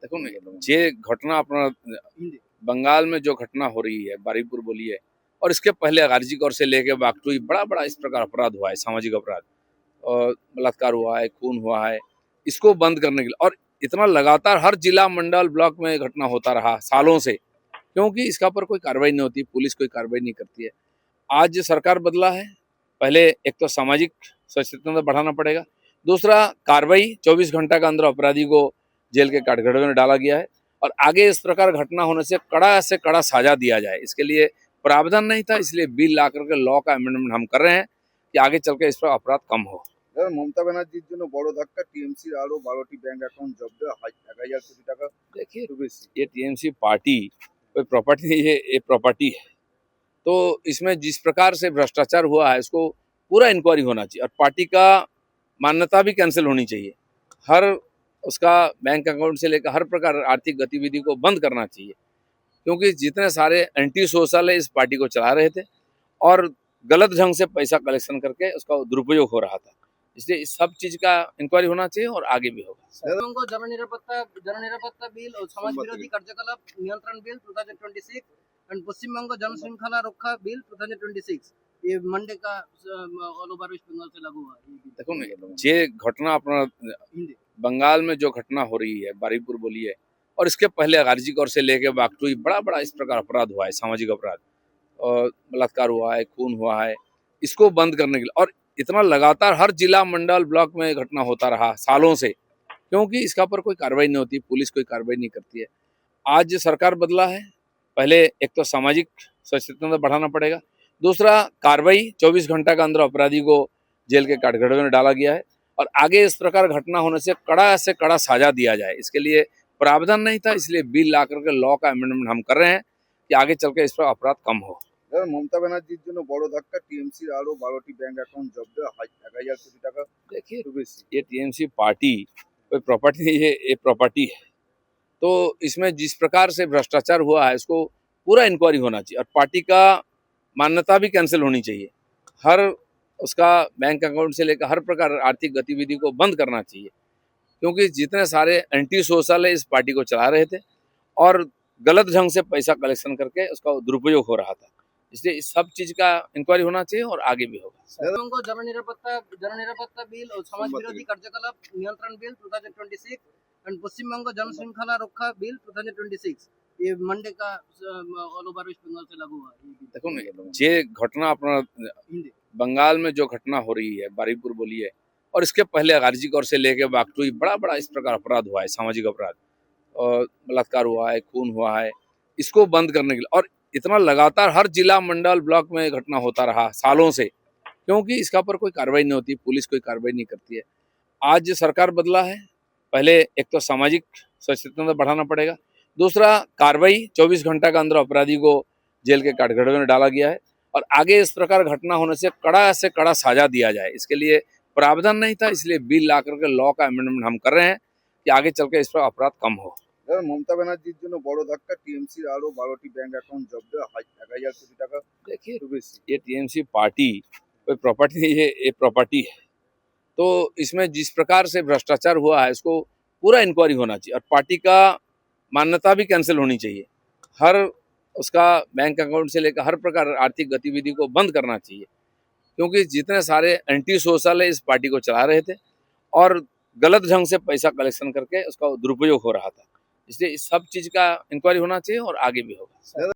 देखो ना, जे घटना अपना बंगाल में जो घटना हो रही है बारुईपुर बोली है, और इसके पहले आरजीकर से लेके बागटोई बड़ा बड़ा इस प्रकार अपराध हुआ है, सामाजिक अपराध और बलात्कार हुआ है, खून हुआ है। इसको बंद करने के लिए, और इतना लगातार हर जिला मंडल ब्लॉक में घटना होता रहा सालों से, क्योंकि इसका पर कोई कार्रवाई नहीं होती, पुलिस कोई कार्रवाई नहीं करती है। आज सरकार बदला है, पहले एक तो सामाजिक सचेतनता बढ़ाना पड़ेगा, दूसरा कार्रवाई 24 घंटा के अंदर अपराधी को जेल के काटघरे में डाला गया है, और आगे इस प्रकार घटना होने से कड़ा सजा दिया जाए। इसके लिए प्रावधान नहीं था, इसलिए बिल ला करके लॉ का अमेंडमेंट हम कर रहे हैं कि आगे चल के इस पर अपराध कम हो। মমতা ব্যানার্জির জন্য বড় ধাক্কা, টিএমসির আরো 12টি ব্যাংক অ্যাকাউন্ট জব্দ, 1000 কোটি টাকা। देखिए, ये टीएमसी पार्टी कोई प्रॉपर्टी नहीं है, ये प्रॉपर्टी है। तो इसमें जिस प्रकार से भ्रष्टाचार हुआ है, इसको पूरा इंक्वायरी होना चाहिए, और पार्टी का मान्यता भी कैंसिल होनी चाहिए। हर उसका बैंक अकाउंट से लेकर हर प्रकार आर्थिक गतिविधि को बंद करना चाहिए, क्योंकि जितने सारे एंटी सोशल है इस पार्टी को चला रहे थे, और गलत ढंग से पैसा कलेक्शन करके उसका दुरुपयोग हो रहा था। इसलिए इस सब चीज का इंक्वायरी होना चाहिए, और आगे भी होगा। জননিরাপত্তা বিল ও সমাজ বিরোধী কার্যকলাপ নিয়ন্ত্রণ বিল 2026 एंड पश्चिम बंग जन श्रृंखला रक्षा बिल 2026 ये मंडे का ऑल ओवर वेस्ट बंगाल से लागू हुआ है। देखो ना, जे घटना अपना बंगाल में जो घटना हो रही है बारुईपुर बोली है, और इसके पहले आरजीकर से लेके बागटोई बड़ा बड़ा इस प्रकार अपराध हुआ है, सामाजिक अपराध और बलात्कार हुआ है, खून हुआ है। इसको बंद करने के लिए, और इतना लगातार हर जिला मंडल ब्लॉक में घटना होता रहा सालों से, क्योंकि इसका पर कोई कार्रवाई नहीं होती, पुलिस कोई कार्रवाई नहीं करती है। आज सरकार बदला है, पहले एक तो सामाजिक सचेतनता बढ़ाना पड़ेगा, दूसरा कार्रवाई 24 घंटा के अंदर अपराधी को जेल के काटघरे में डाला गया है, और आगे इस प्रकार घटना होने से कड़ा सजा दिया जाए। इसके लिए प्रावधान नहीं था, इसलिए बिल ला करके लॉ का अमेंडमेंट हम कर रहे हैं कि आगे चल के इस पर अपराध कम हो। মমতা ব্যানার্জির জন্য বড় ধাক্কা, টিএমসির আরো 12টি ব্যাংক অ্যাকাউন্ট জব্দ, 1000 কোটি টাকা। देखिए, ये टीएमसी पार्टी कोई प्रॉपर्टी नहीं है, ये प्रॉपर्टी है। तो इसमें जिस प्रकार से भ्रष्टाचार हुआ है, इसको पूरा इंक्वायरी होना चाहिए, और पार्टी का मान्यता भी कैंसिल होनी चाहिए। हर उसका बैंक अकाउंट से लेकर हर प्रकार आर्थिक गतिविधि को बंद करना चाहिए, क्योंकि जितने सारे एंटी सोशल है इस पार्टी को चला रहे थे, और गलत ढंग से पैसा कलेक्शन करके उसका दुरुपयोग हो रहा था। इसलिए इस सब चीज का इंक्वायरी होना चाहिए, और आगे भी होगा। জননিরাপত্তা বিল ও সমাজ বিরোধী কার্যকলাপ নিয়ন্ত্রণ বিল 2026 एंड पश्चिम बंग जन श्रृंखला रक्षा बिल 2026 ये मंडे का ऑल ओवर वेस्ट बंगाल से लागू हुआ है। देखो ना, जे घटना अपना बंगाल में जो घटना हो रही है बारुईपुर बोली है, और इसके पहले आरजीकर से लेके बागटोई बड़ा बड़ा इस प्रकार अपराध हुआ है, सामाजिक अपराध और बलात्कार हुआ है, खून हुआ है। इसको बंद करने के लिए, और इतना लगातार हर जिला मंडल ब्लॉक में घटना होता रहा सालों से, क्योंकि इसका पर कोई कार्रवाई नहीं होती, पुलिस कोई कार्रवाई नहीं करती है। आज सरकार बदला है, पहले एक तो सामाजिक सचेतनता बढ़ाना पड़ेगा, दूसरा कार्रवाई 24 घंटा के अंदर अपराधी को जेल के काटघरे में डाला गया है, और आगे इस प्रकार घटना होने से कड़ा सजा दिया जाए। इसके लिए प्रावधान नहीं था, इसलिए बिल ला करके लॉ का अमेंडमेंट हम कर रहे हैं कि आगे चल के इस पर अपराध कम हो। মমতা ব্যানার্জির জন্য বড় ধাক্কা, টিএমসির আরো 12টি ব্যাংক অ্যাকাউন্ট জব্দ, 1000 কোটি টাকা। देखिए, ये टीएमसी पार्टी कोई प्रॉपर्टी नहीं है, ये प्रॉपर्टी है। तो इसमें जिस प्रकार से भ्रष्टाचार हुआ है, इसको पूरा इंक्वायरी होना चाहिए, और पार्टी का मान्यता भी कैंसिल होनी चाहिए। हर उसका बैंक अकाउंट से लेकर हर प्रकार आर्थिक गतिविधि को बंद करना चाहिए, क्योंकि जितने सारे एंटी सोशल है इस पार्टी को चला रहे थे, और गलत ढंग से पैसा कलेक्शन करके उसका दुरुपयोग हो रहा था। इसलिए इस सब चीज का इंक्वायरी होना चाहिए, और आगे भी होगा।